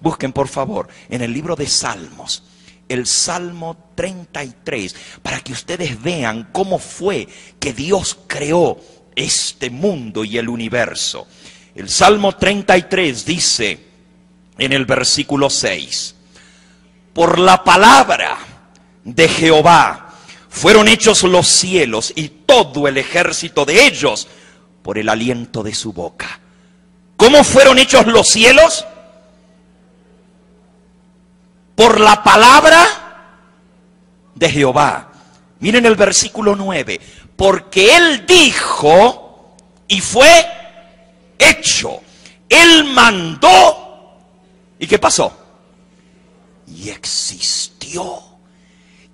Busquen por favor en el libro de Salmos, el Salmo 33, para que ustedes vean cómo fue que Dios creó este mundo y el universo. El Salmo 33 dice en el versículo 6: por la palabra de Jehová fueron hechos los cielos y todo el ejército de ellos por el aliento de su boca. ¿Cómo fueron hechos los cielos? Por la palabra de Jehová. Miren el versículo 9. Porque Él dijo y fue hecho. Él mandó. ¿Y qué pasó? Y existió.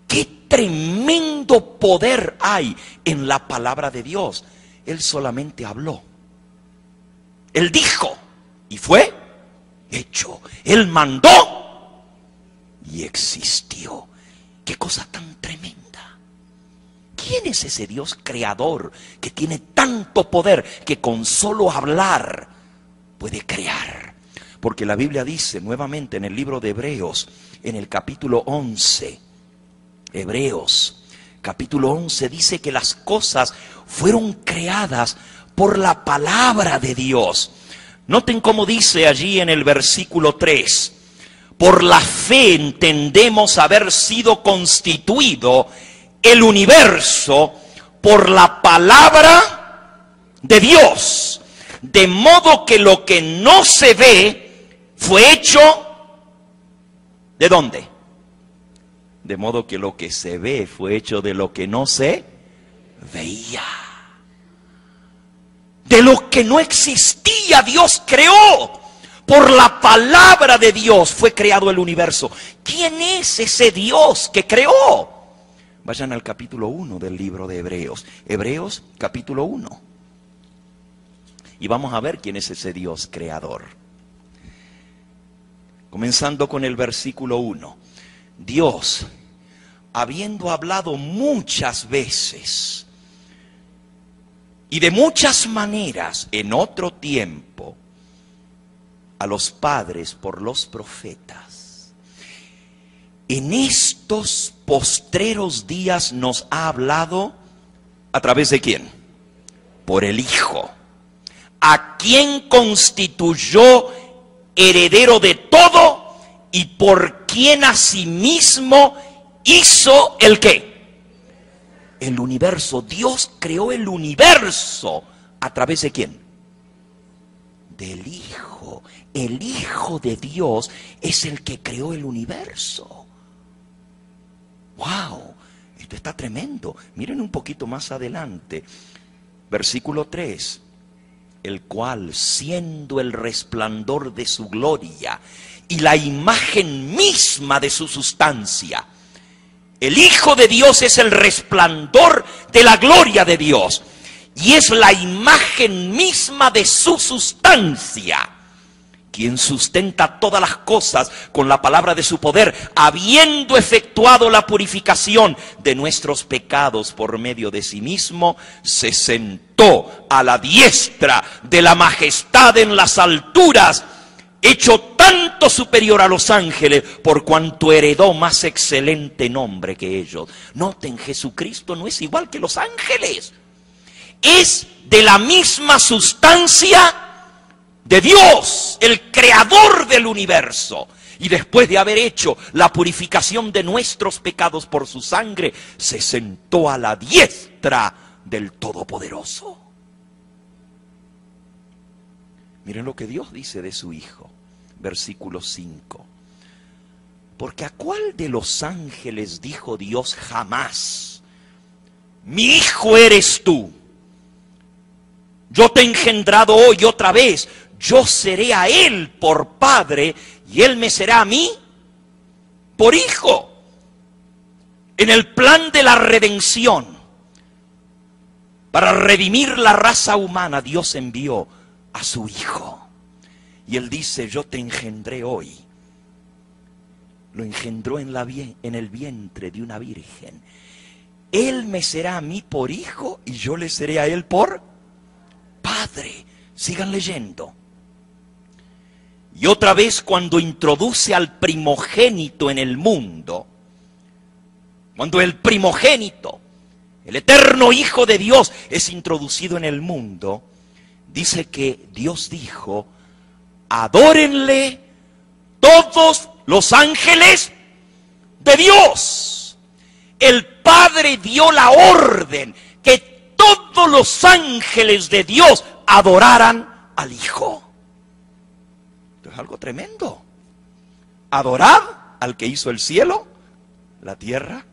¡Qué tremendo poder hay en la palabra de Dios! Él solamente habló. Él dijo y fue hecho. Él mandó y existió. ¡Qué cosa tan tremenda! ¿Quién es ese Dios creador que tiene tanto poder que con solo hablar puede crear? Porque la Biblia dice nuevamente en el libro de Hebreos, en el capítulo 11, Hebreos, capítulo 11, dice que las cosas fueron creadas por la palabra de Dios. Noten cómo dice allí en el versículo 3. Por la fe entendemos haber sido constituido el universo por la palabra de Dios. De modo que lo que no se ve fue hecho, ¿de dónde? De modo que lo que se ve fue hecho de lo que no se veía. De lo que no existía, Dios creó. Por la palabra de Dios fue creado el universo. ¿Quién es ese Dios que creó? Vayan al capítulo 1 del libro de Hebreos. Hebreos capítulo 1. Y vamos a ver quién es ese Dios creador. Comenzando con el versículo 1. Dios, habiendo hablado muchas veces y de muchas maneras en otro tiempo a los padres por los profetas, en estos postreros días nos ha hablado, ¿a través de quién? Por el Hijo, a quien constituyó heredero de todo y por quien asimismo hizo el ¿qué? El universo. Dios creó el universo. ¿A través de quién? Del Hijo. El Hijo de Dios es el que creó el universo. ¡Wow! Esto está tremendo. Miren un poquito más adelante. Versículo 3. El cual, siendo el resplandor de su gloria y la imagen misma de su sustancia. El Hijo de Dios es el resplandor de la gloria de Dios. Y es la imagen misma de su sustancia. Quien sustenta todas las cosas con la palabra de su poder, habiendo efectuado la purificación de nuestros pecados por medio de sí mismo, se sentó a la diestra de la majestad en las alturas, hecho tanto superior a los ángeles, por cuanto heredó más excelente nombre que ellos. Noten, Jesucristo no es igual que los ángeles. Es de la misma sustancia de Dios, el creador del universo. Y después de haber hecho la purificación de nuestros pecados por su sangre, se sentó a la diestra del Todopoderoso. Miren lo que Dios dice de su Hijo. Versículo 5. Porque ¿a cuál de los ángeles dijo Dios jamás: mi hijo eres tú? Yo te he engendrado hoy otra vez. Yo seré a él por padre y él me será a mí por hijo. En el plan de la redención, para redimir la raza humana, Dios envió a su Hijo. Y Él dice: yo te engendré hoy. Lo engendró en el vientre de una virgen. Él me será a mí por hijo y yo le seré a Él por padre. Sigan leyendo. Y otra vez cuando introduce al primogénito en el mundo, cuando el primogénito, el eterno Hijo de Dios, es introducido en el mundo, dice que Dios dijo: adórenle todos los ángeles de Dios. El Padre dio la orden que todos los ángeles de Dios adoraran al Hijo. Esto es algo tremendo. Adorad al que hizo el cielo, la tierra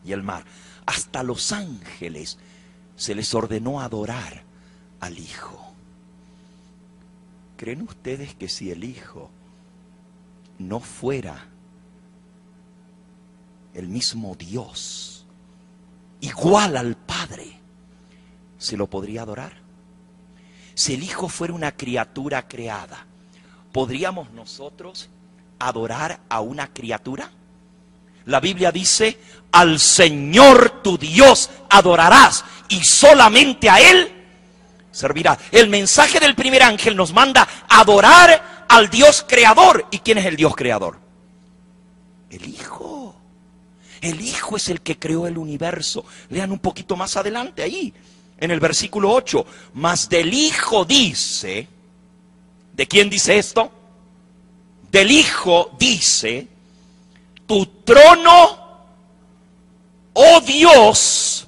y el mar. Hasta los ángeles se les ordenó adorar al Hijo. ¿Creen ustedes que si el Hijo no fuera el mismo Dios, igual al Padre, se lo podría adorar? Si el Hijo fuera una criatura creada, ¿podríamos nosotros adorar a una criatura? La Biblia dice: al Señor tu Dios adorarás y solamente a Él servirás. El mensaje del primer ángel nos manda a adorar al Dios creador. ¿Y quién es el Dios creador? El Hijo. El Hijo es el que creó el universo. Lean un poquito más adelante ahí, en el versículo 8. Mas del Hijo dice, ¿de quién dice esto? Del Hijo dice: tu trono, oh Dios,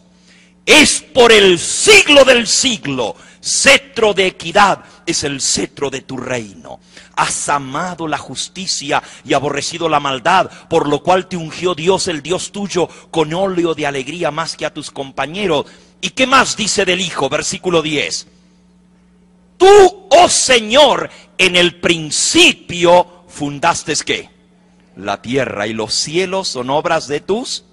es por el siglo del siglo. Cetro de equidad es el cetro de tu reino. Has amado la justicia y aborrecido la maldad, por lo cual te ungió Dios, el Dios tuyo, con óleo de alegría más que a tus compañeros. ¿Y qué más dice del Hijo? Versículo 10. Tú, oh Señor, en el principio fundaste ¿qué? La tierra, y los cielos son obras de tus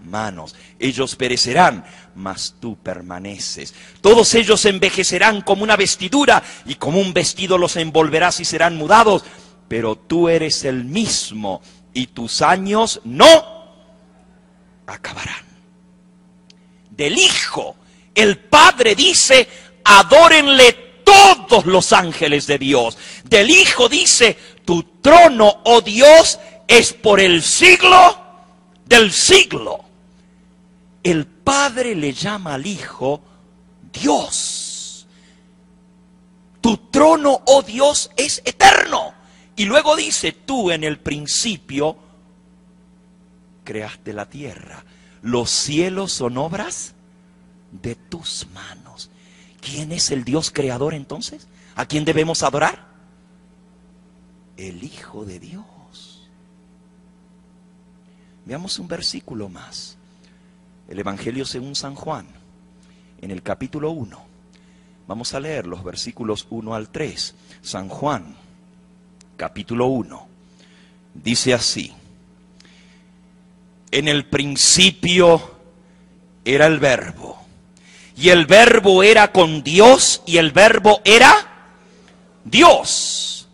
manos. Ellos perecerán, mas tú permaneces. Todos ellos envejecerán como una vestidura, y como un vestido los envolverás y serán mudados. Pero tú eres el mismo, y tus años no acabarán. Del Hijo, el Padre dice: adórenle todos los ángeles de Dios. Del Hijo dice: tu trono, oh Dios, es por el siglo del siglo. El Padre le llama al Hijo Dios. Tu trono, oh Dios, es eterno. Y luego dice: tú en el principio creaste la tierra. Los cielos son obras de tus manos. ¿Quién es el Dios creador entonces? ¿A quién debemos adorar? El Hijo de Dios. Veamos un versículo más. El Evangelio según San Juan, en el capítulo 1. Vamos a leer los versículos 1 al 3. San Juan, capítulo 1. Dice así: en el principio era el Verbo, y el Verbo era con Dios, y el Verbo era Dios.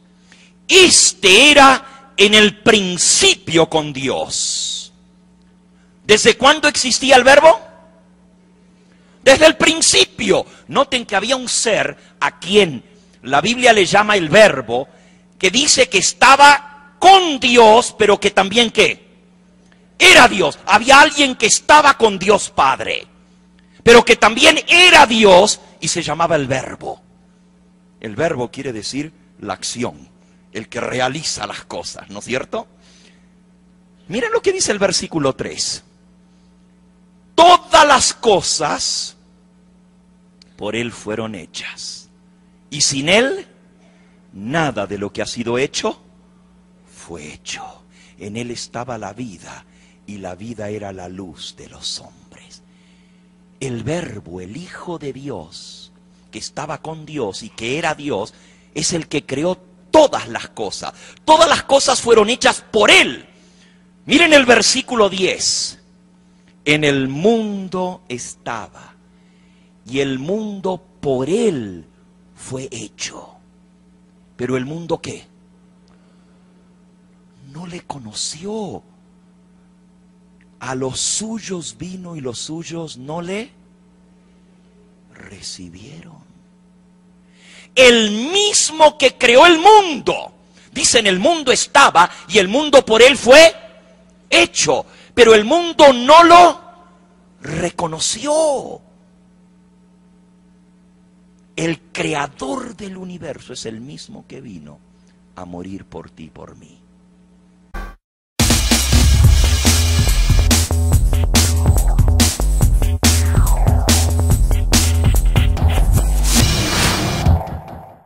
Este era en el principio con Dios. ¿Desde cuándo existía el Verbo? Desde el principio. Noten que había un ser a quien la Biblia le llama el Verbo, que dice que estaba con Dios, pero que también ¿qué? Era Dios. Había alguien que estaba con Dios Padre, pero que también era Dios y se llamaba el Verbo. El Verbo quiere decir la acción, el que realiza las cosas, ¿no es cierto? Miren lo que dice el versículo 3. Todas las cosas por Él fueron hechas, y sin Él nada de lo que ha sido hecho fue hecho. En Él estaba la vida, y la vida era la luz de los hombres. El Verbo, el Hijo de Dios, que estaba con Dios y que era Dios, es el que creó todas las cosas. Todas las cosas fueron hechas por Él. Miren el versículo 10. En el mundo estaba, y el mundo por Él fue hecho. Pero el mundo ¿qué? No le conoció. A los suyos vino y los suyos no le recibieron. El mismo que creó el mundo Dice, en el mundo estaba y el mundo por él fue hecho, pero el mundo no lo reconoció. El creador del universo es el mismo que vino a morir por ti y por mí.